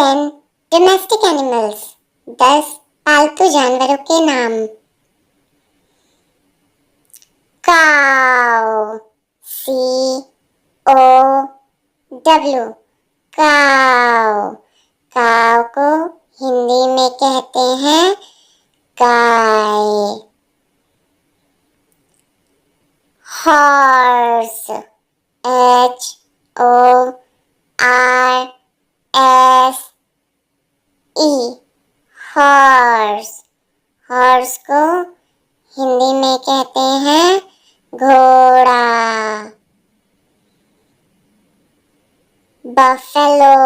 10 domestic animals, 10 पालतू जानवरों के नाम। काऊ, COW, काऊ। काऊ को हिंदी में कहते हैं गाय। Horse, HORSE, horse. हॉर्स को हिंदी में कहते हैं घोड़ा। Buffalo,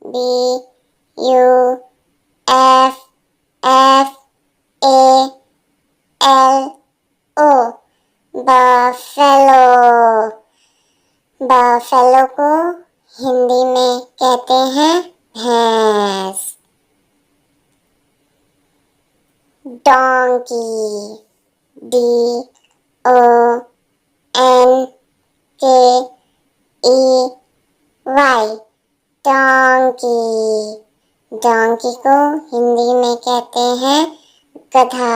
BUFFALO, buffalo. बफेलो को हिंदी में कहते हैं भैंस। Donkey, DONKEY, donkey. डोंकी को हिंदी में कहते हैं गधा।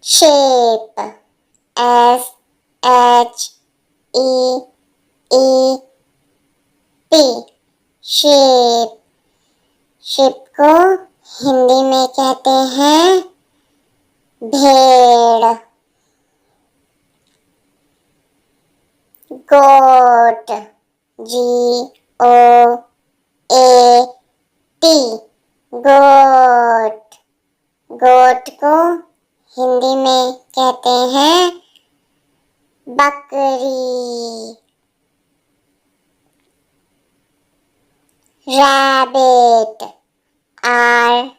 Shape, SHEEP, shape. शेप को हिंदी में कहते हैं भेड़। गोट, GOAT, गोट। गोट को हिंदी में कहते हैं बकरी। Rabbit, RABBIT,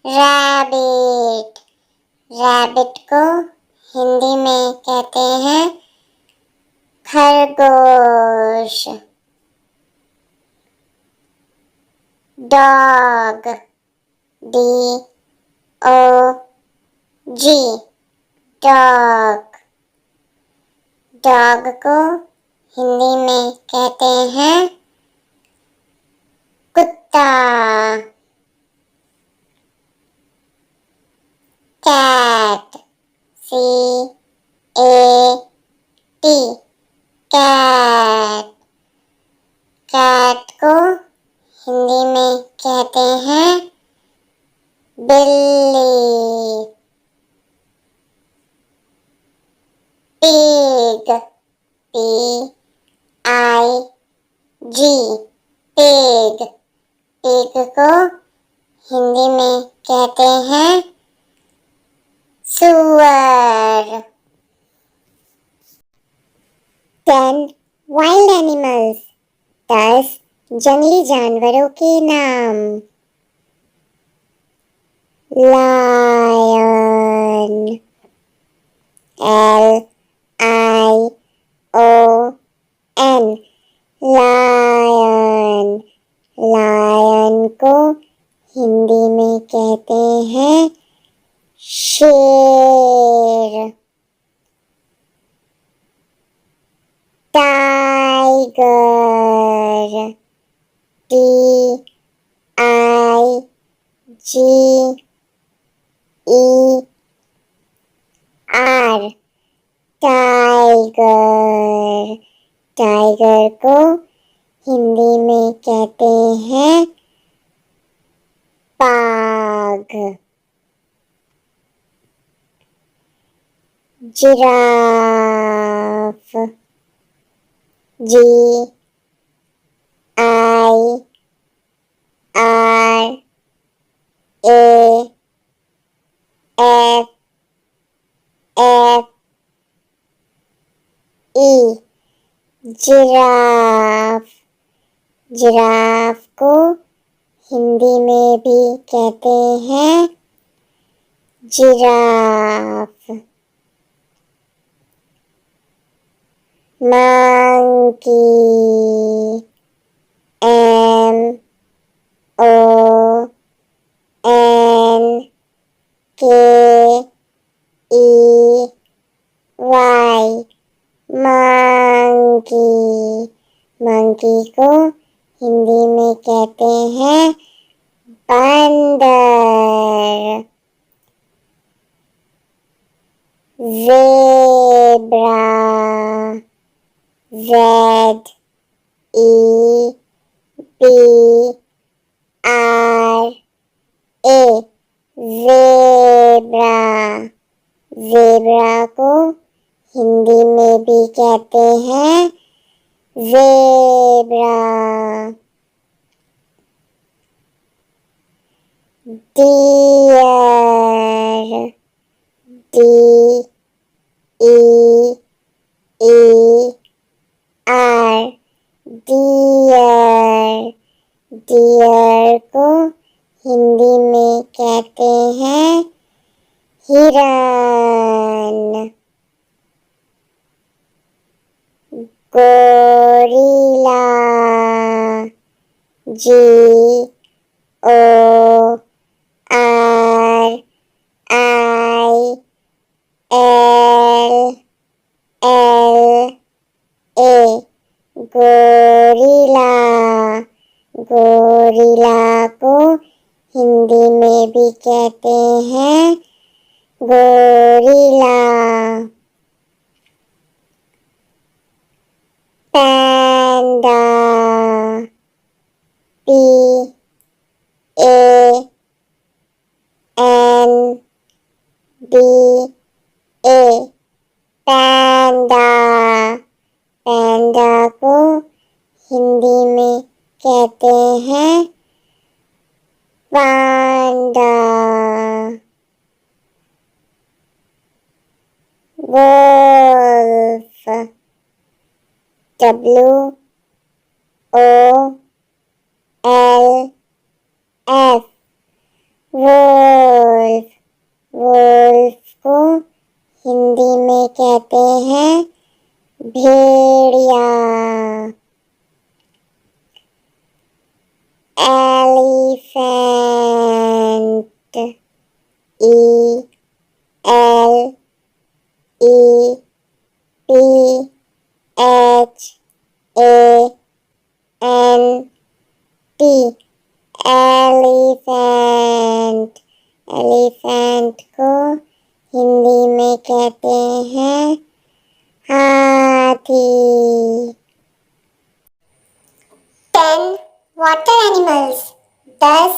rabbit. रैबिट को हिंदी में कहते हैं खरगोश। Dog, DOG, dog. डॉग को हिंदी में कहते हैं कुत्ता। Cat, CAT, cat. कैट को हिंदी में कहते हैं बिल्ली। Pig, PIG, pig. पिग को हिंदी में कहते हैं सुअर। 10 वाइल्ड एनिमल्स, 10 जंगली जानवरों के नाम। Lion, LION, lion. लायन को हिंदी में कहते हैं शेर। Tiger, TIGER, tiger. टाइगर को हिंदी में कहते हैं बाघ। Giraffe, GIRAFFE, giraffe. जिराफ को हिंदी में भी कहते हैं जिराफ। मंकी, MONKEY, मंकी को हिंदी में कहते हैं बंदर। Zebra, ZEBRA, zebra. ज़ेब्रा को हिंदी में भी कहते हैं zebra. Deer, DEER, deer. Deer को हिंदी में कहते हैं हिरन। Gorilla, GORILLA, gorilla. गोरिल्ला को हिंदी में भी कहते हैं गोरिल्ला। पैंडा, PANDA, पैंडा। पैंडा को हिंदी में कहते हैं panda. Wolf, WOLF, wolf. Wolf को हिंदी में कहते हैं भेड़िया। Elephant, ELEPHANT, elephant. एलिफेंट को हिंदी में कहते हैं हाथी। 10 वाटर एनिमल्स, 10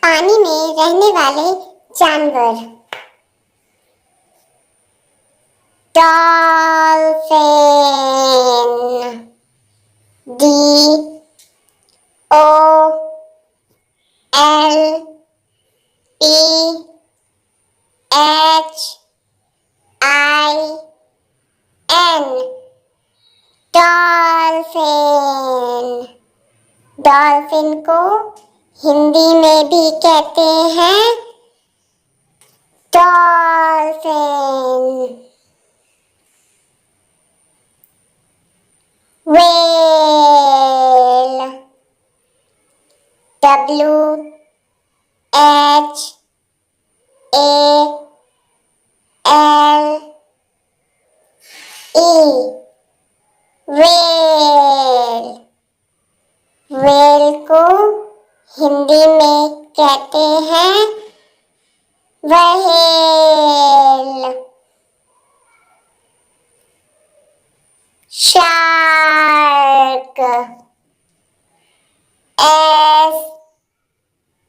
पानी में रहने वाले जानवर। Dolphin, DOLPHIN, dolphin. डॉल्फिन को हिंदी में भी कहते हैं dolphin. Whale, WHALE, whale. Whale को हिंदी में कहते हैं whale. Shark,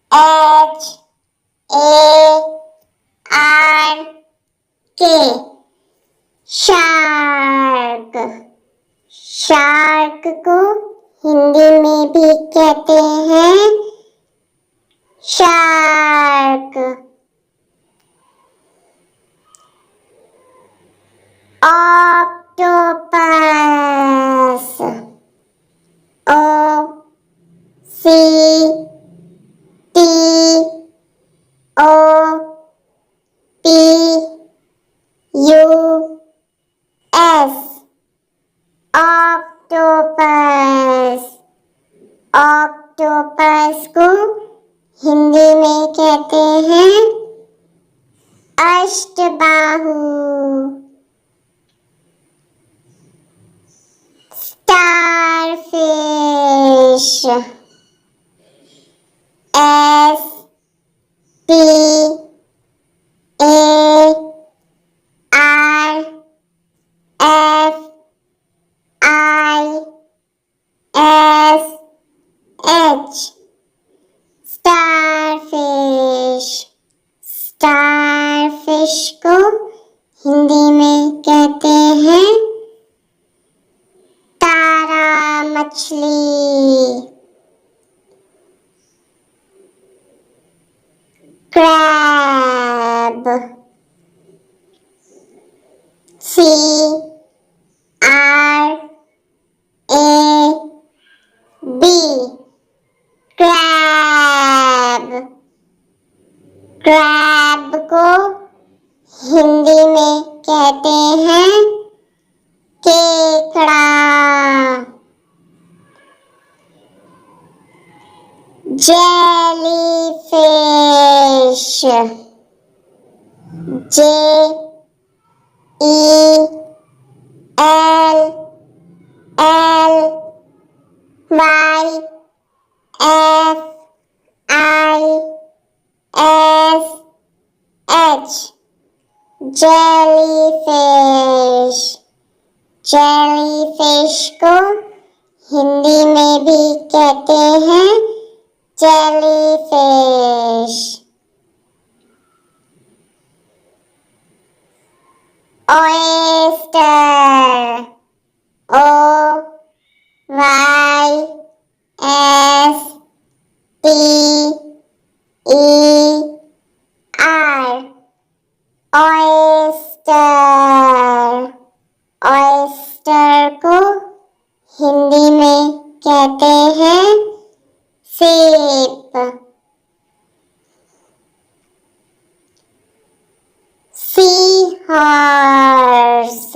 SHARK, shark. Shark को हिंदी में भी कहते हैं shark. Octopus, OCTOPUS, octopus. Octopus को हिंदी में कहते हैं अष्टबाहु। starfish, S T A R F I S H, starfish। Starfish को हिंदी में कहते हैं तारा मछली। Crab, CRAB, crab. क्रैब को हिंदी में कहते हैं केकड़ा। Jellyfish, JELLYFISH, jellyfish. जेलीफिश को हिंदी में भी कहते हैं jellyfish. Oyster, OYSTER, oyster. Oyster को हिंदी में कहते हैं सीप। Sea horse,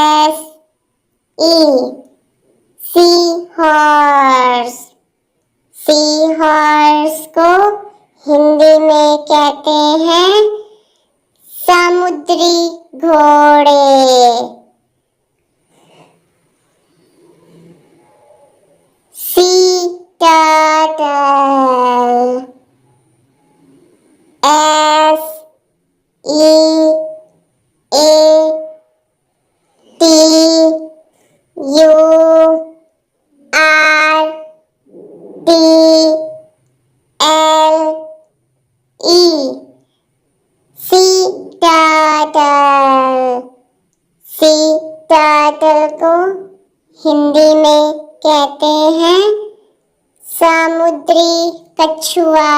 SEAHORSE, sea horse. Sea horse को हिंदी में कहते हैं समुद्री घोड़े। Sea turtle, SEATURTLE, sea turtle. Sea turtle को हिंदी में कहते हैं समुद्री कछुआ।